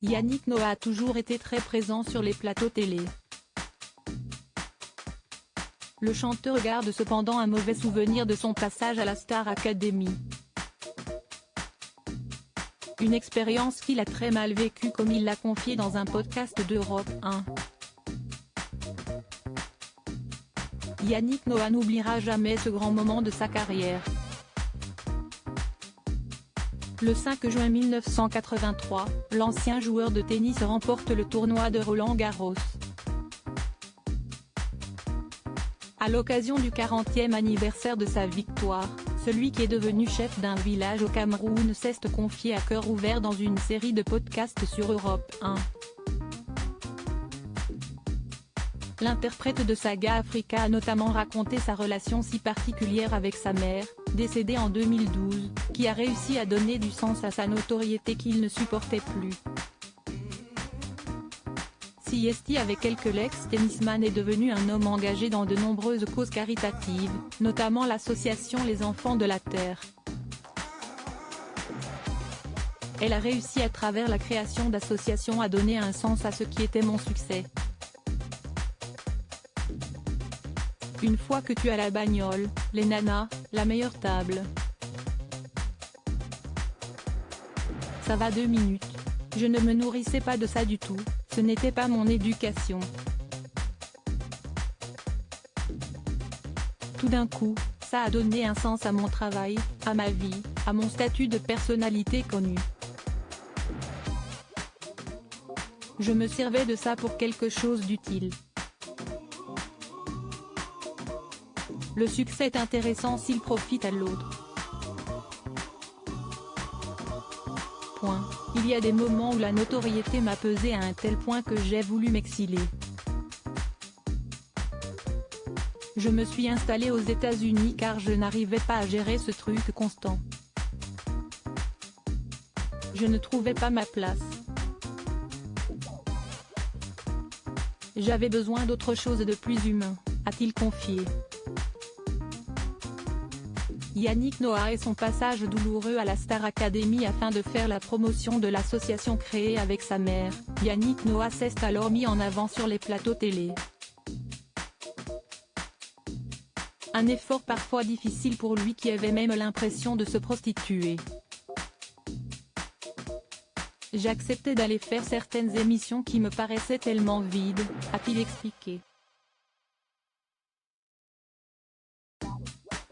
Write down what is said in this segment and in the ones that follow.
Yannick Noah a toujours été très présent sur les plateaux télé. Le chanteur garde cependant un mauvais souvenir de son passage à la Star Academy. Une expérience qu'il a très mal vécue comme il l'a confié dans un podcast d'Europe 1. Yannick Noah n'oubliera jamais ce grand moment de sa carrière. Le 5 juin 1983, l'ancien joueur de tennis remporte le tournoi de Roland-Garros. À l'occasion du 40e anniversaire de sa victoire, celui qui est devenu chef d'un village au Cameroun s'est confié à cœur ouvert dans une série de podcasts sur Europe 1. L'interprète de Saga Africa a notamment raconté sa relation si particulière avec sa mère, décédée en 2012, qui a réussi à donner du sens à sa notoriété qu'il ne supportait plus. Si Esti avec quelques l'ex-tennisman est devenu un homme engagé dans de nombreuses causes caritatives, notamment l'association Les Enfants de la Terre. Elle a réussi à travers la création d'associations à donner un sens à ce qui était mon succès. Une fois que tu as la bagnole, les nanas, la meilleure table. Ça va 2 minutes. Je ne me nourrissais pas de ça du tout, ce n'était pas mon éducation. Tout d'un coup, ça a donné un sens à mon travail, à ma vie, à mon statut de personnalité connue. Je me servais de ça pour quelque chose d'utile. Le succès est intéressant s'il profite à l'autre. Point. Il y a des moments où la notoriété m'a pesé à un tel point que j'ai voulu m'exiler. Je me suis installé aux États-Unis car je n'arrivais pas à gérer ce truc constant. Je ne trouvais pas ma place. J'avais besoin d'autre chose de plus humain, a-t-il confié. Yannick Noah et son passage douloureux à la Star Academy afin de faire la promotion de l'association créée avec sa mère, Yannick Noah s'est alors mis en avant sur les plateaux télé. Un effort parfois difficile pour lui qui avait même l'impression de se prostituer. J'acceptais d'aller faire certaines émissions qui me paraissaient tellement vides, a-t-il expliqué.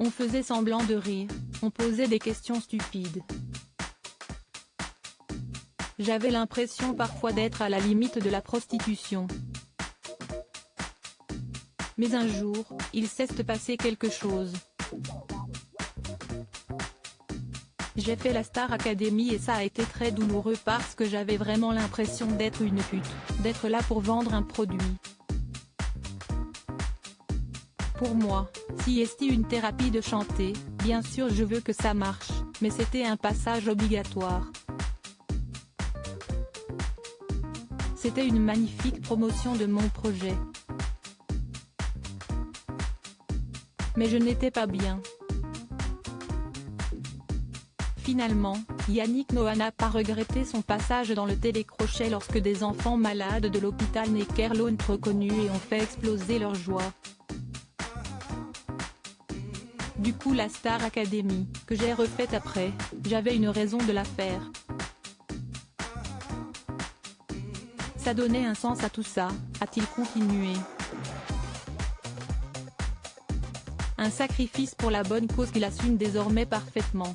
On faisait semblant de rire, on posait des questions stupides. J'avais l'impression parfois d'être à la limite de la prostitution. Mais un jour, il s'est passé quelque chose. J'ai fait la Star Academy et ça a été très douloureux parce que j'avais vraiment l'impression d'être une pute, d'être là pour vendre un produit. Pour moi, si est une thérapie de chanter, bien sûr je veux que ça marche, mais c'était un passage obligatoire. C'était une magnifique promotion de mon projet. Mais je n'étais pas bien. Finalement, Yannick Noah n'a pas regretté son passage dans le télécrochet lorsque des enfants malades de l'hôpital Necker l'ont reconnu et ont fait exploser leur joie. Du coup la Star Academy, que j'ai refaite après, j'avais une raison de la faire. Ça donnait un sens à tout ça, a-t-il continué. Un sacrifice pour la bonne cause qu'il assume désormais parfaitement.